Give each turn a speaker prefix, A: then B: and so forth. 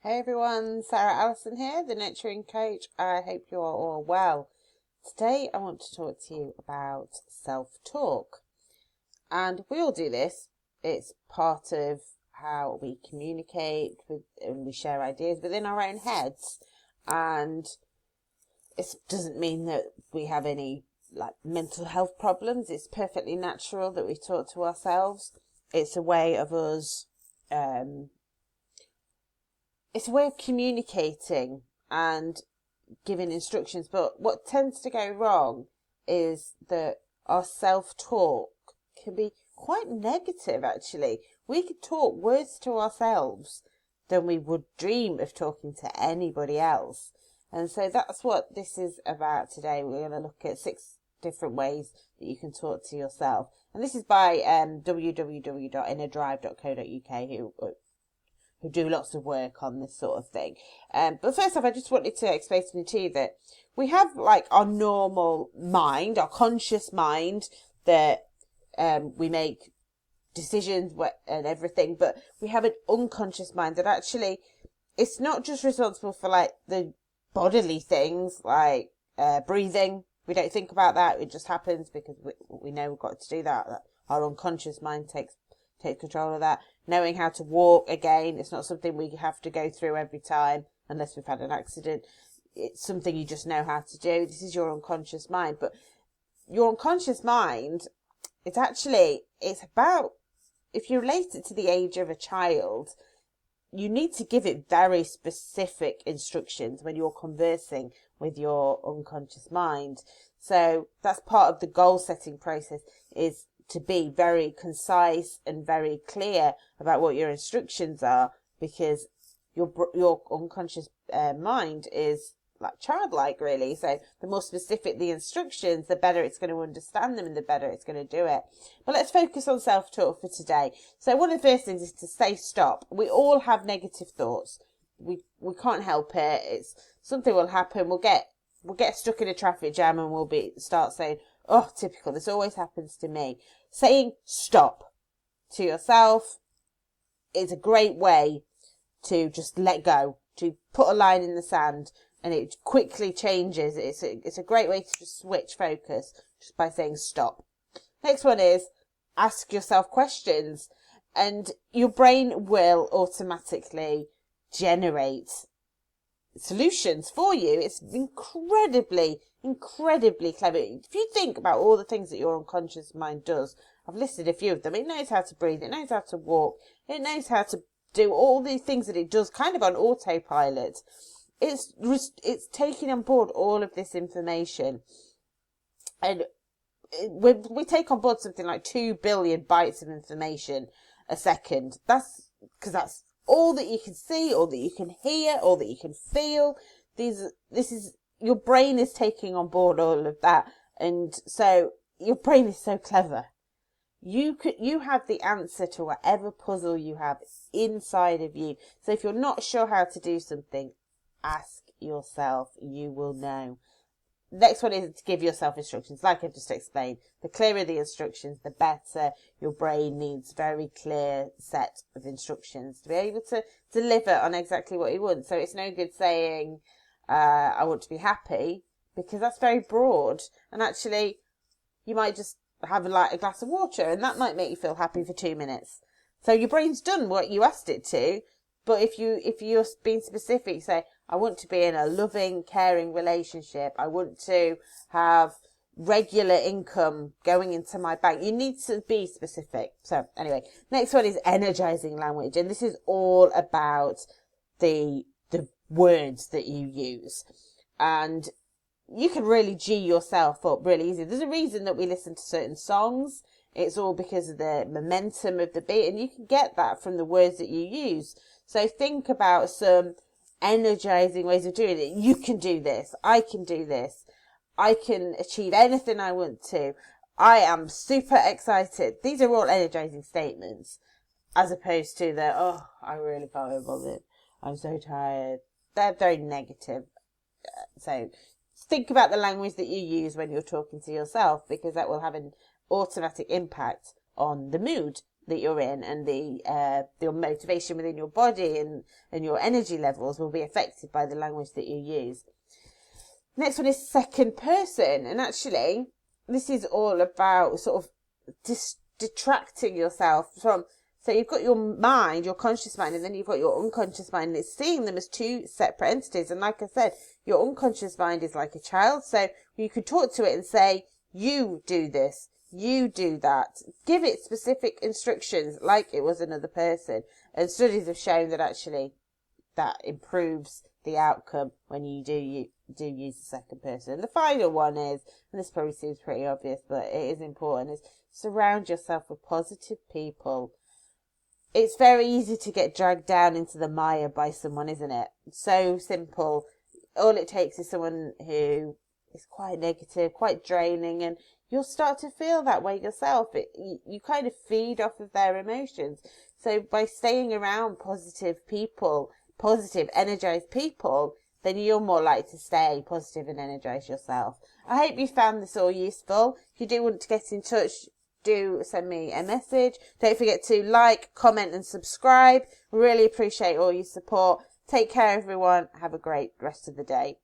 A: Hey everyone, Sarah Allison here, the Nurturing Coach. I hope you are all well. Today I want to talk to you about self-talk. And we all do this. It's part of how we communicate and we share ideas within our own heads. And it doesn't mean that we have any mental health problems. It's perfectly natural that we talk to ourselves. It's a way of us it's a way of communicating and giving instructions. But what tends to go wrong is that our self-talk can be quite negative, actually. We could talk worse to ourselves than we would dream of talking to anybody else. And so that's what this is about today. We're going to look at 6 different ways that you can talk to yourself. And this is by www.innerdrive.co.uk, who do lots of work on this sort of thing. But first off, I just wanted to explain to you that we have our normal mind, our conscious mind, that we make decisions and everything, but we have an unconscious mind that actually it's not just responsible for the bodily things like breathing. We don't think about that. It just happens because we know we've got to do that. Our unconscious mind takes control of that. Knowing how to walk, again, it's not something we have to go through every time unless we've had an accident. It's something you just know how to do. This is your unconscious mind. But your unconscious mind, it's about, if you relate it to the age of a child, you need to give it very specific instructions when you're conversing with your unconscious mind. So that's part of the goal setting process, is to be very concise and very clear about what your instructions are, because your unconscious mind is childlike, really. So the more specific the instructions, the better it's going to understand them and the better it's going to do it. But let's focus on self-talk for today. So one of the first things is to say stop. We all have negative thoughts. We can't help it. It's something will happen. We'll get stuck in a traffic jam and we'll start saying, "Oh, typical, this always happens to me." Saying stop to yourself is a great way to just let go, to put a line in the sand, and it quickly changes. It's a great way to just switch focus just by saying stop. Next one is ask yourself questions, and your brain will automatically generate solutions for you. It's incredibly clever. If you think about all the things that your unconscious mind does, I've listed a few of them. It knows how to breathe, it knows how to walk, it knows how to do all these things that it does kind of on autopilot. It's taking on board all of this information, and we take on board something like 2 billion bytes of information a second. That's because that's all that you can see, all that you can hear, all that you can feel. Your brain is taking on board all of that, and so your brain is so clever. You have the answer to whatever puzzle you have inside of you. So if you're not sure how to do something, ask yourself. You will know. Next one is to give yourself instructions. Like I've just explained, the clearer the instructions, the better. Your brain needs very clear set of instructions to be able to deliver on exactly what you want. So it's no good saying, I want to be happy, because that's very broad. And actually, you might just have a glass of water, and that might make you feel happy for 2 minutes. So your brain's done what you asked it to. But if you're being specific, say, I want to be in a loving, caring relationship. I want to have regular income going into my bank. You need to be specific. So anyway, next one is energizing language. And this is all about the words that you use. And you can really G yourself up really easy. There's a reason that we listen to certain songs. It's all because of the momentum of the beat. And you can get that from the words that you use. So think about some energizing ways of doing it. You can do this. I can do this. I can achieve anything I want to. I am super excited. These are all energizing statements, as opposed to I really can't be bothered. I'm so tired. They're very negative. So think about the language that you use when you're talking to yourself, because that will have an automatic impact on the mood that you're in, and your motivation within your body and your energy levels will be affected by the language that you use. Next one is second person, and actually this is all about sort of detracting yourself from. So you've got your mind, your conscious mind, and then you've got your unconscious mind, and it's seeing them as two separate entities. And like I said, your unconscious mind is like a child, so you could talk to it and say, you do this, you do that. Give it specific instructions like it was another person. And studies have shown that actually that improves the outcome when you do use the second person. And the final one is, and this probably seems pretty obvious, but it is important, is surround yourself with positive people. It's very easy to get dragged down into the mire by someone, isn't it? So simple. All it takes is someone who is quite negative, quite draining, and you'll start to feel that way yourself. You kind of feed off of their emotions. So by staying around positive people, positive, energized people, then you're more likely to stay positive and energized yourself. I hope you found this all useful. If you do want to get in touch, do send me a message. Don't forget to like, comment and subscribe. Really appreciate all your support. Take care, everyone. Have a great rest of the day.